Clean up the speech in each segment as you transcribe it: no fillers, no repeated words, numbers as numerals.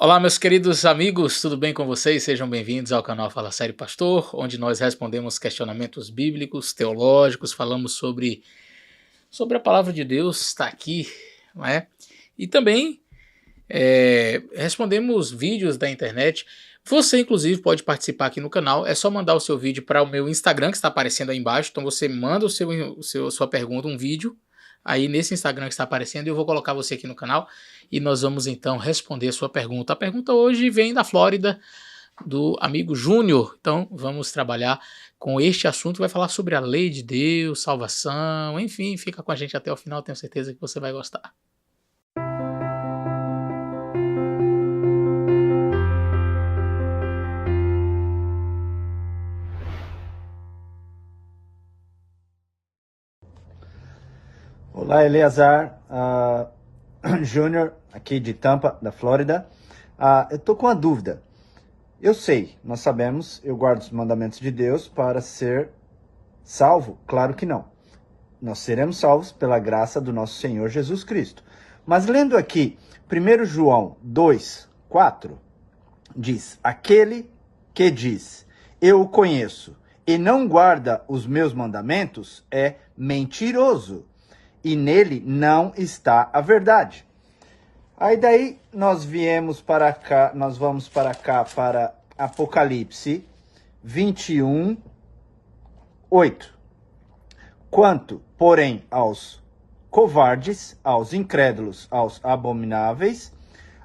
Olá, meus queridos amigos, tudo bem com vocês? Sejam bem-vindos ao canal Fala Sério Pastor, onde nós respondemos questionamentos bíblicos, teológicos, falamos sobre a palavra de Deus, está aqui, não é? E também respondemos vídeos da internet. Você, inclusive, pode participar aqui no canal, é só mandar o seu vídeo para o meu Instagram, que está aparecendo aí embaixo. Então você manda sua pergunta, um vídeo, aí nesse Instagram que está aparecendo, e eu vou colocar você aqui no canal, e nós vamos então responder a sua pergunta. A pergunta hoje vem da Flórida, do amigo Júnior. Então vamos trabalhar com este assunto, vai falar sobre a lei de Deus, salvação, enfim, fica com a gente até o final, tenho certeza que você vai gostar. Olá, Eleazar Júnior, aqui de Tampa, da Flórida. Eu tô com uma dúvida. Eu sei, nós sabemos, eu guardo os mandamentos de Deus para ser salvo? Claro que não. Nós seremos salvos pela graça do nosso Senhor Jesus Cristo. Mas lendo aqui, 1 João 2:4, diz: aquele que diz, eu o conheço, e não guarda os meus mandamentos, é mentiroso, e nele não está a verdade. Aí daí nós vamos para cá para Apocalipse 21:8. Quanto, porém, aos covardes, aos incrédulos, aos abomináveis,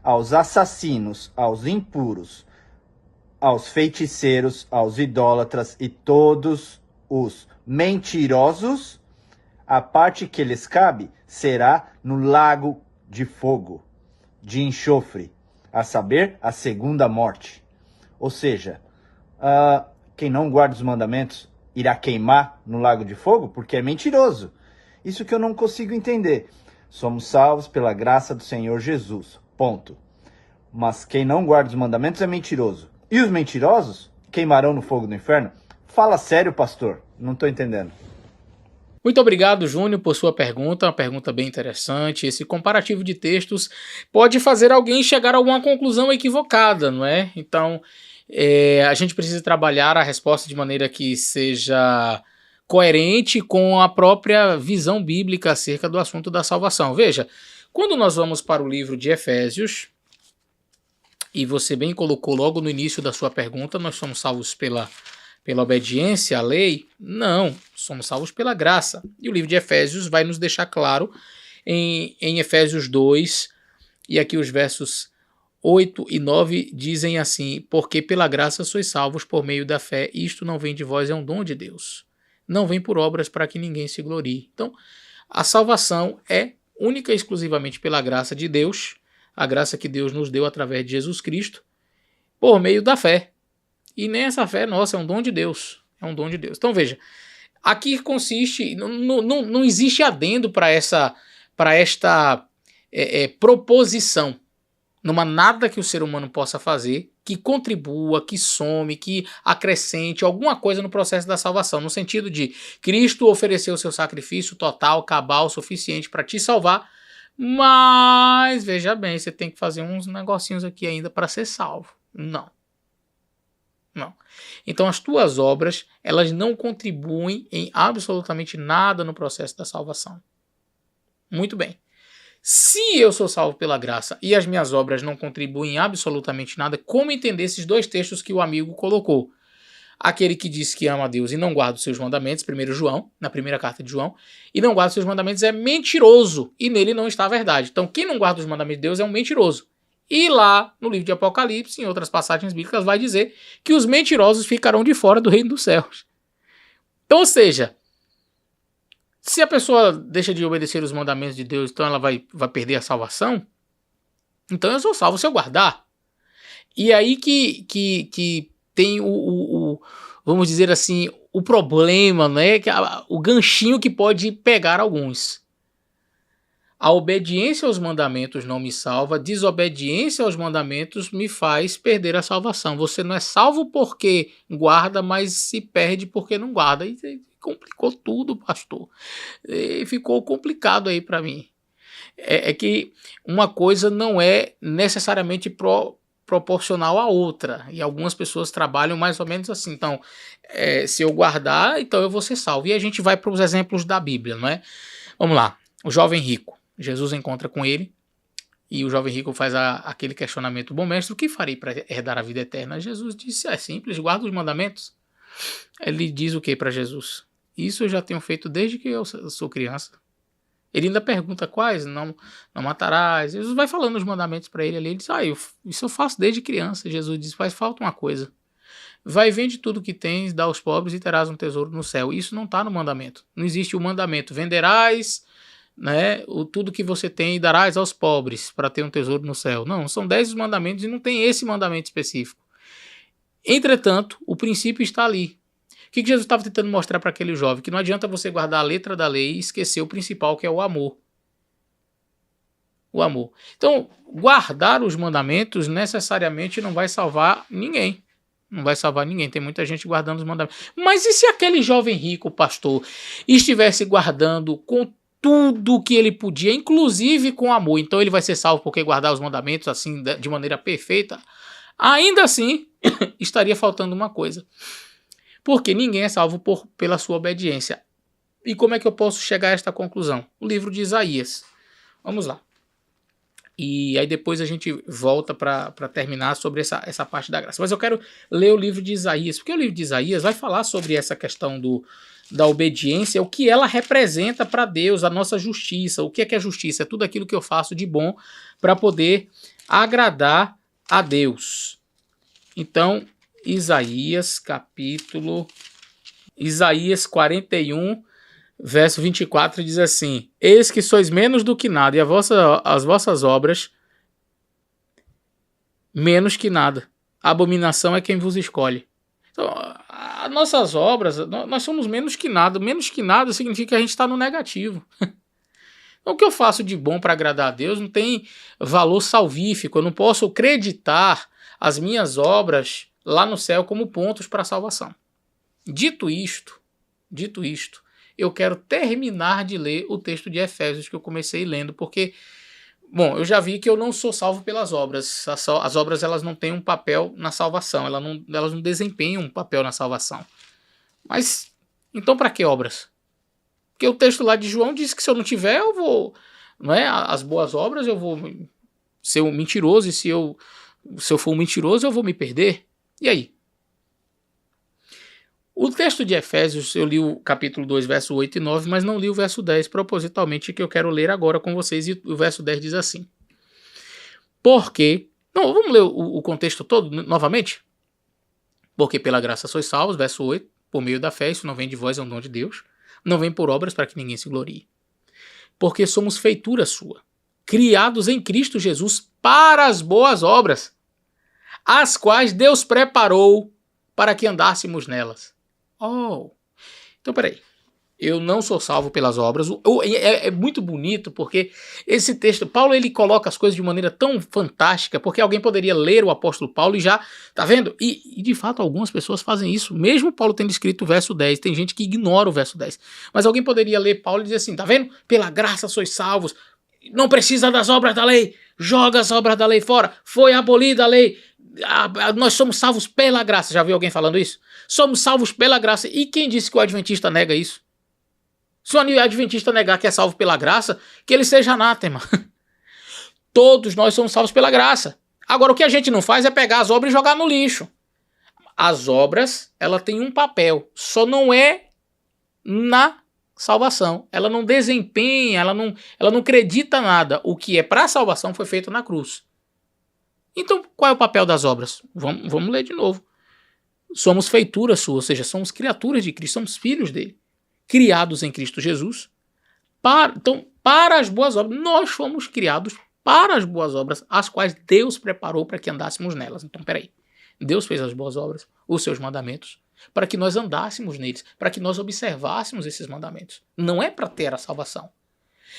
aos assassinos, aos impuros, aos feiticeiros, aos idólatras e todos os mentirosos, a parte que lhes cabe será no lago de fogo, de enxofre, a saber, a segunda morte. Ou seja, quem não guarda os mandamentos irá queimar no lago de fogo porque é mentiroso. Isso que eu não consigo entender. Somos salvos pela graça do Senhor Jesus, ponto. Mas quem não guarda os mandamentos é mentiroso. E os mentirosos queimarão no fogo do inferno? Fala sério, pastor. Não estou entendendo. Muito obrigado, Júnior, por sua pergunta, uma pergunta bem interessante. Esse comparativo de textos pode fazer alguém chegar a alguma conclusão equivocada, não é? Então, a gente precisa trabalhar a resposta de maneira que seja coerente com a própria visão bíblica acerca do assunto da salvação. Veja, quando nós vamos para o livro de Efésios, e você bem colocou logo no início da sua pergunta, nós somos salvos pela obediência à lei? Não, somos salvos pela graça. E o livro de Efésios vai nos deixar claro em Efésios 2, e aqui os versos 8 e 9 dizem assim: porque pela graça sois salvos por meio da fé, isto não vem de vós, é um dom de Deus. Não vem por obras para que ninguém se glorie. Então, a salvação é única e exclusivamente pela graça de Deus, a graça que Deus nos deu através de Jesus Cristo, por meio da fé. E nem essa fé nossa, é um dom de Deus. É um dom de Deus. Então veja, aqui consiste, não existe adendo para esta proposição. Não há nada que o ser humano possa fazer que contribua, que some, que acrescente alguma coisa no processo da salvação. No sentido de Cristo ofereceu o seu sacrifício total, cabal, suficiente para te salvar. Mas, veja bem, você tem que fazer uns negocinhos aqui ainda para ser salvo. Não. Então as tuas obras, elas não contribuem em absolutamente nada no processo da salvação. Muito bem. Se eu sou salvo pela graça e as minhas obras não contribuem em absolutamente nada, como entender esses dois textos que o amigo colocou? Aquele que diz que ama a Deus e não guarda os seus mandamentos, 1 João, na primeira carta de João, e não guarda os seus mandamentos é mentiroso, e nele não está a verdade. Então quem não guarda os mandamentos de Deus é um mentiroso. E lá, no livro de Apocalipse, em outras passagens bíblicas, vai dizer que os mentirosos ficarão de fora do reino dos céus. Então, ou seja, se a pessoa deixa de obedecer os mandamentos de Deus, então ela vai perder a salvação? Então eu sou salvo se eu guardar. E aí que tem vamos dizer assim, o problema, né? O ganchinho que pode pegar alguns. A obediência aos mandamentos não me salva, a desobediência aos mandamentos me faz perder a salvação. Você não é salvo porque guarda, mas se perde porque não guarda. E complicou tudo, pastor. E ficou complicado aí para mim. É que uma coisa não é necessariamente proporcional à outra. E algumas pessoas trabalham mais ou menos assim. Então, se eu guardar, então eu vou ser salvo. E a gente vai para os exemplos da Bíblia, não é? Vamos lá. O jovem rico. Jesus encontra com ele. E o jovem rico faz aquele questionamento: bom mestre, o que farei para herdar a vida eterna? Jesus disse: é simples, guarda os mandamentos. Ele diz o que para Jesus? Isso eu já tenho feito desde que eu sou criança. Ele ainda pergunta quais: não matarás. Jesus vai falando os mandamentos para ele ali. Ele diz: isso eu faço desde criança. Jesus diz: faz falta uma coisa. Vai, vende tudo que tens, dá aos pobres e terás um tesouro no céu. Isso não está no mandamento. Não existe o mandamento: venderás, né, tudo que você tem e darás aos pobres para ter um tesouro no céu. Não, são 10 os mandamentos e não tem esse mandamento específico. Entretanto, o princípio está ali. O que Jesus estava tentando mostrar para aquele jovem? Que não adianta você guardar a letra da lei e esquecer o principal, que é o amor. O amor. Então, guardar os mandamentos necessariamente não vai salvar ninguém. Não vai salvar ninguém. Tem muita gente guardando os mandamentos. Mas e se aquele jovem rico, pastor, estivesse guardando com tudo que ele podia, inclusive com amor? Então ele vai ser salvo porque guardar os mandamentos assim de maneira perfeita? Ainda assim, estaria faltando uma coisa. Porque ninguém é salvo pela sua obediência. E como é que eu posso chegar a esta conclusão? O livro de Isaías. Vamos lá. E aí depois a gente volta para terminar sobre essa parte da graça. Mas eu quero ler o livro de Isaías, porque o livro de Isaías vai falar sobre essa questão da obediência, o que ela representa para Deus, a nossa justiça. O que é justiça? É tudo aquilo que eu faço de bom para poder agradar a Deus. Então, Isaías 41, verso 24 diz assim: eis que sois menos do que nada, e as vossas obras menos que nada. A abominação é quem vos escolhe. Então, as nossas obras, nós somos menos que nada. Menos que nada significa que a gente está no negativo. Então, o que eu faço de bom para agradar a Deus não tem valor salvífico. Eu não posso acreditar as minhas obras lá no céu como pontos para a salvação. Dito isto, eu quero terminar de ler o texto de Efésios que eu comecei lendo, porque, bom, eu já vi que eu não sou salvo pelas obras. As obras, elas não têm um papel na salvação, elas não desempenham um papel na salvação. Mas, então para que obras? Porque o texto lá de João diz que se eu não tiver, eu vou, não é? As boas obras, eu vou ser um mentiroso, e se eu for um mentiroso, eu vou me perder. E aí? O texto de Efésios, eu li o capítulo 2, verso 8 e 9, mas não li o verso 10 propositalmente, que eu quero ler agora com vocês, e o verso 10 diz assim: porque, não, vamos ler o contexto todo novamente? Porque pela graça sois salvos, verso 8, por meio da fé, isso não vem de vós, é um dom de Deus, não vem por obras para que ninguém se glorie. Porque somos feitura sua, criados em Cristo Jesus para as boas obras, as quais Deus preparou para que andássemos nelas. Então peraí, eu não sou salvo pelas obras. É muito bonito porque esse texto, Paulo, ele coloca as coisas de maneira tão fantástica, porque alguém poderia ler o apóstolo Paulo e já, tá vendo? E de fato algumas pessoas fazem isso, mesmo Paulo tendo escrito o verso 10, tem gente que ignora o verso 10, mas alguém poderia ler Paulo e dizer assim: tá vendo? Pela graça sois salvos, não precisa das obras da lei, joga as obras da lei fora, foi abolida a lei, nós somos salvos pela graça. Já viu alguém falando isso? Somos salvos pela graça. E quem disse que o adventista nega isso? Se o adventista negar que é salvo pela graça, que ele seja anátema. Todos nós somos salvos pela graça. Agora, o que a gente não faz é pegar as obras e jogar no lixo. As obras, ela tem um papel, só não é na salvação. Ela não desempenha, ela não acredita nada. O que é para a salvação foi feito na cruz. Então, qual é o papel das obras? Vamos ler de novo. Somos feitura sua, ou seja, somos criaturas de Cristo, somos filhos dele, criados em Cristo Jesus, para as boas obras. Nós fomos criados para as boas obras, as quais Deus preparou para que andássemos nelas. Então, peraí, Deus fez as boas obras, os seus mandamentos, para que nós andássemos neles, para que nós observássemos esses mandamentos. Não é para ter a salvação.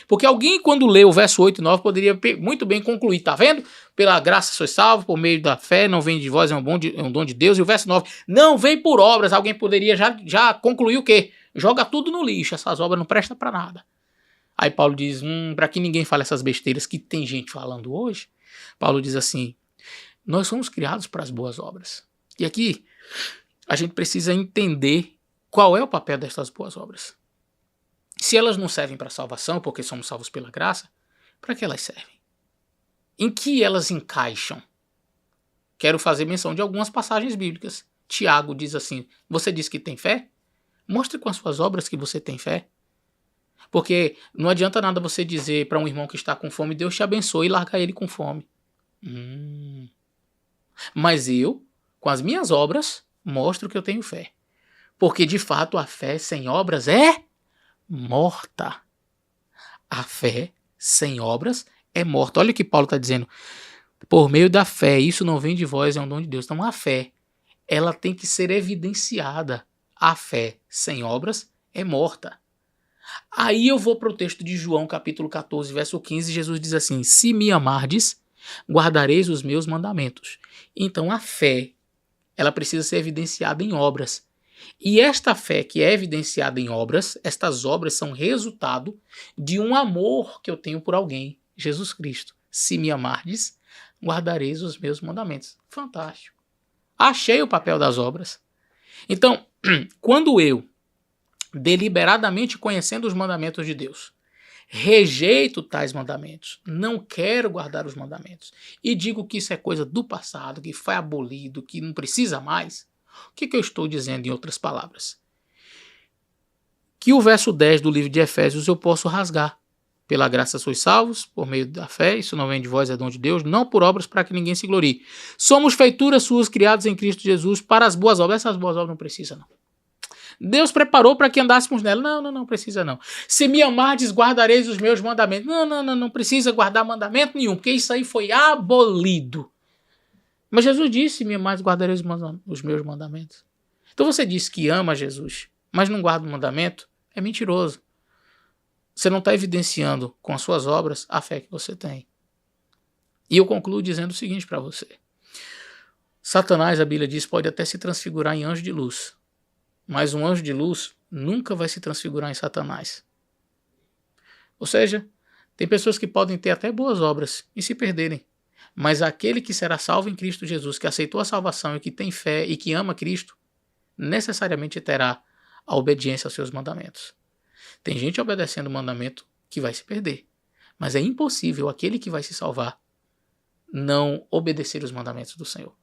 Porque alguém, quando lê o verso 8 e 9, poderia muito bem concluir: tá vendo? Pela graça sois salvos, por meio da fé, não vem de vós, é um dom de Deus. E o verso 9, não vem por obras. Alguém poderia já concluir o quê? Joga tudo no lixo, essas obras não prestam para nada. Aí Paulo diz, para que ninguém fale essas besteiras que tem gente falando hoje, Paulo diz assim: Nós somos criados para as boas obras. E aqui a gente precisa entender qual é o papel destas boas obras. Se elas não servem para a salvação, porque somos salvos pela graça, para que elas servem? Em que elas encaixam? Quero fazer menção de algumas passagens bíblicas. Tiago diz assim: você diz que tem fé? Mostre com as suas obras que você tem fé. Porque não adianta nada você dizer para um irmão que está com fome, Deus te abençoe, e largar ele com fome. Mas eu, com as minhas obras, mostro que eu tenho fé. Porque de fato a fé sem obras é morta. A fé sem obras é morta. Olha o que Paulo está dizendo. Por meio da fé, isso não vem de vós, é um dom de Deus. Então a fé, ela tem que ser evidenciada. A fé sem obras é morta. Aí eu vou para o texto de João, capítulo 14, verso 15, Jesus diz assim: se me amardes, guardareis os meus mandamentos. Então a fé, ela precisa ser evidenciada em obras. E esta fé que é evidenciada em obras, estas obras são resultado de um amor que eu tenho por alguém, Jesus Cristo. Se me amardes, guardareis os meus mandamentos. Fantástico. Achei o papel das obras. Então, quando eu, deliberadamente conhecendo os mandamentos de Deus, rejeito tais mandamentos, não quero guardar os mandamentos, e digo que isso é coisa do passado, que foi abolido, que não precisa mais, o que eu estou dizendo em outras palavras? Que o verso 10 do livro de Efésios eu posso rasgar. Pela graça sois salvos, por meio da fé, isso não vem de vós, é dom de Deus, não por obras para que ninguém se glorie. Somos feituras suas, criados em Cristo Jesus, para as boas obras. Essas boas obras não precisam, não. Deus preparou para que andássemos nela. Não precisa não. Se me amardes, guardareis os meus mandamentos. Não precisa guardar mandamento nenhum, porque isso aí foi abolido. Mas Jesus disse: me amardes, guardareis os meus mandamentos. Então você diz que ama Jesus, mas não guarda o mandamento, é mentiroso. Você não está evidenciando com as suas obras a fé que você tem. E eu concluo dizendo o seguinte para você. Satanás, a Bíblia diz, pode até se transfigurar em anjo de luz. Mas um anjo de luz nunca vai se transfigurar em Satanás. Ou seja, tem pessoas que podem ter até boas obras e se perderem. Mas aquele que será salvo em Cristo Jesus, que aceitou a salvação e que tem fé e que ama Cristo, necessariamente terá a obediência aos seus mandamentos. Tem gente obedecendo o mandamento que vai se perder. Mas é impossível aquele que vai se salvar não obedecer os mandamentos do Senhor.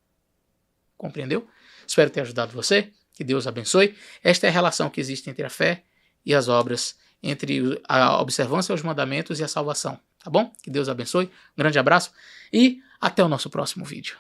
Compreendeu? Espero ter ajudado você. Que Deus abençoe. Esta é a relação que existe entre a fé e as obras, entre a observância aos mandamentos e a salvação. Tá bom? Que Deus abençoe. Um grande abraço e até o nosso próximo vídeo.